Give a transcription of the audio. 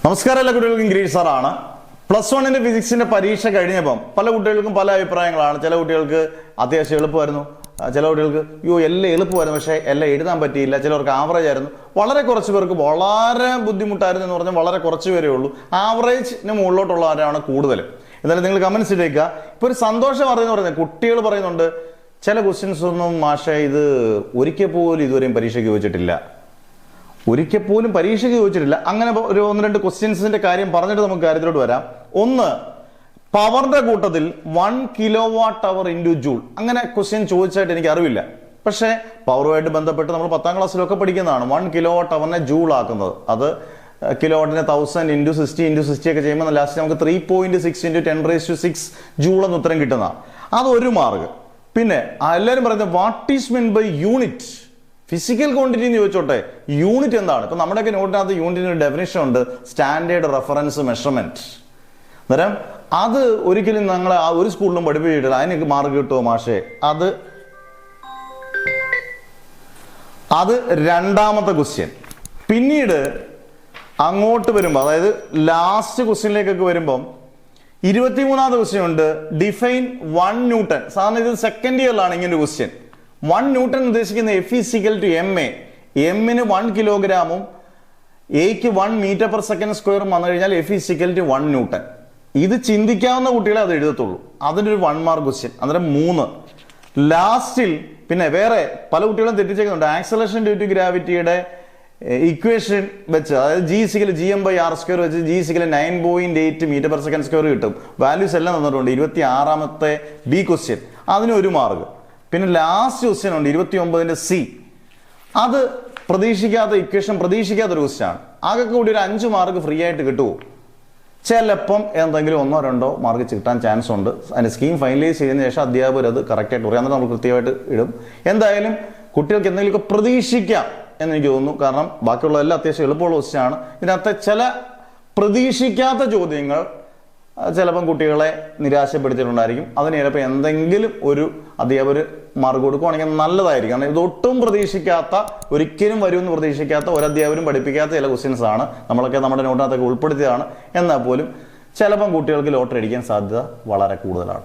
നമസ്കാരം, എല്ലാ കുട്ടികൾക്കും ഗിരീഷ് സാറാണ്. +1 ഫിസിക്സിന്റെ പരീക്ഷ കഴിഞ്ഞപ്പം പല കുട്ടികൾക്കും പല അഭിപ്രായങ്ങളാണ്. ചില കുട്ടികൾക്ക് അത്യാവശ്യം എളുപ്പമായിരുന്നു, ചില കുട്ടികൾക്ക് എല്ലാം എളുപ്പമായിരുന്നു പക്ഷേ എല്ലാം എഴുതാൻ പറ്റിയില്ല, ചിലർക്ക് ആവറേജ് ആയിരുന്നു, വളരെ കുറച്ച് പേർക്ക് വളരെ ബുദ്ധിമുട്ടായിരുന്നു എന്ന് പറഞ്ഞാൽ വളരെ കുറച്ച് പേരേ ഉള്ളൂ. ആവറേജിന് മുകളിലോട്ടുള്ളവരാണ് കൂടുതലും. എന്നാലും നിങ്ങൾ കമന്റ്സ് ഇട്ടേക്കുക. ഇപ്പോൾ ഒരു സന്തോഷം അറിയുന്ന പറയുന്നത് കുട്ടികൾ പറയുന്നുണ്ട്, ചില ക്വസ്റ്റ്യൻസ് ഒന്നും മാഷേ ഇത് ഒരിക്കൽ പോലും ഇതുവരെയും പരീക്ഷയ്ക്ക് ചോദിച്ചിട്ടില്ല, ഒരിക്കൽ പോലും പരീക്ഷയ്ക്ക് ചോദിച്ചിട്ടില്ല. അങ്ങനെ ഒരു 1-2 ക്വസ്റ്റ്യൻസിന്റെ കാര്യം പറഞ്ഞിട്ട് നമുക്ക് കാര്യത്തിലോട്ട് വരാം. ഒന്ന്, പവറിന്റെ കൂട്ടത്തിൽ 1 kWh × ജൂൾ അങ്ങനെ ക്വസ്റ്റ്യൻ ചോദിച്ചായിട്ട് എനിക്ക് അറിവില്ല. പക്ഷേ പവറുമായിട്ട് ബന്ധപ്പെട്ട് നമ്മൾ 10ാം ക്ലാസ്സിലൊക്കെ പഠിക്കുന്നതാണ് 1 kWh ജൂൾ ആക്കുന്നത്. അത് കിലോവാട്ടിനെ 1000 × 60 × 60 ഒക്കെ ചെയ്യുമ്പോൾ ലാസ്റ്റ് നമുക്ക് 3.6 × 10⁶ ജൂൾ എന്ന് ഉത്തരം കിട്ടുന്ന അത് ഒരു മാർക്ക്. പിന്നെ എല്ലാവരും പറയുന്നത് what is mean by unit, physical quantity എന്ന് ചോദിച്ചോട്ടെ, യൂണിറ്റ് എന്താണ്? ഇപ്പൊ നമ്മുടെയൊക്കെ നോട്ടിനകത്ത് യൂണിറ്റിന് ഒരു ഡെഫിനിഷൻ ഉണ്ട്, സ്റ്റാൻഡേർഡ് റെഫറൻസ് മെഷർമെന്റ്. അന്നേരം അത് ഒരിക്കലും ഞങ്ങൾ ആ ഒരു സ്കൂളിലും പഠിപ്പിച്ചിട്ടില്ല. അതിന് മാർക്ക് കിട്ടുമോ മാഷേ? അത് രണ്ടാമത്തെ ക്വസ്റ്റ്യൻ. പിന്നീട് അങ്ങോട്ട് വരുമ്പോൾ, അതായത് ലാസ്റ്റ് ക്വസ്റ്റ്യനിലേക്കൊക്കെ വരുമ്പം 23ാമത്തെ ക്വസ്റ്റ്യൻ ഉണ്ട്, ഡിഫൈൻ 1 ന്യൂട്ടൺ. സാധാരണ ഇത് സെക്കൻഡ് ഇയറിലാണ് ഇങ്ങനെ ഒരു ക്വസ്റ്റ്യൻ. 1 ന്യൂട്ടൺ ഉദ്ദേശിക്കുന്ന F = ma. എമ്മിന് 1 കിലോഗ്രാമും എക്ക് 1 m/s² വന്നു കഴിഞ്ഞാൽ F = 1 ന്യൂട്ടൺ. ഇത് ചിന്തിക്കാവുന്ന കുട്ടികളെ അത് എഴുതത്തുള്ളൂ. അതിനൊരു 1 മാർക്ക് ക്വസ്റ്റ്യൻ. അന്നേരം 3. ലാസ്റ്റിൽ പിന്നെ വേറെ പല കുട്ടികളും തെറ്റിച്ചേക്കുന്നുണ്ട്. ആക്സലേഷൻ ഡ്യൂ ടു ഗ്രാവിറ്റിയുടെ ഇക്വേഷൻ വെച്ച്, അതായത് G = gm/r² വെച്ച് G = 9.8 m/s² കിട്ടും. വാല്യൂസ് എല്ലാം തന്നിട്ടുണ്ട്. 26ാമത്തെ ബി ക്വസ്റ്റ്യൻ, അതിന് 1 മാർക്ക്. പിന്നെ ലാസ്റ്റ് ക്വസ്റ്റ്യൻ ഉണ്ട് 29ന്റെ C. അത് പ്രതീക്ഷിക്കാത്ത ഇക്വേഷൻ, പ്രതീക്ഷിക്കാത്തൊരു ക്വസ്റ്റ്യൻ ആണ്. ആകെ കൂടി ഒരു 5 മാർക്ക് ഫ്രീ ആയിട്ട് കിട്ടുമോ? ചിലപ്പം എന്തെങ്കിലും 1-2 മാർക്ക് കിട്ടാൻ ചാൻസ് ഉണ്ട്. അതിന്റെ സ്കീം ഫൈനലൈസ് ചെയ്തതിനു ശേഷം അധ്യാപകർ അത് കറക്റ്റായിട്ട് പറയാം, എന്നിട്ട് നമ്മൾ കൃത്യമായിട്ട് ഇടും. എന്തായാലും കുട്ടികൾക്ക് എന്തെങ്കിലുമൊക്കെ പ്രതീക്ഷിക്കാം എന്ന് എനിക്ക് തോന്നുന്നു. കാരണം ബാക്കിയുള്ള എല്ലാം അത്യാവശ്യം എളുപ്പമുള്ള ക്വസ്റ്റ്യൻ ആണ്. ഇതിനകത്തെ ചില പ്രതീക്ഷിക്കാത്ത ചോദ്യങ്ങൾ ചിലപ്പം കുട്ടികളെ നിരാശപ്പെടുത്തിയിട്ടുണ്ടായിരിക്കും. അതിന് ചിലപ്പോൾ എന്തെങ്കിലും ഒരു അധ്യാപകർ മാർക്ക് കൊടുക്കുകയാണെങ്കിൽ നല്ലതായിരിക്കും. കാരണം ഇതൊട്ടും പ്രതീക്ഷിക്കാത്ത, ഒരിക്കലും വരുമെന്ന് പ്രതീക്ഷിക്കാത്ത, ഒരധ്യാപകരും പഠിപ്പിക്കാത്ത ചില ക്വസ്റ്റ്യൻസ് ആണ്. നമ്മളൊക്കെ നമ്മുടെ നോട്ടിനകത്തൊക്കെ ഉൾപ്പെടുത്തിയതാണ്. എന്നാൽ പോലും ചിലപ്പം കുട്ടികൾക്ക് ലോട്ടറി അടിക്കാൻ സാധ്യത വളരെ കൂടുതലാണ്.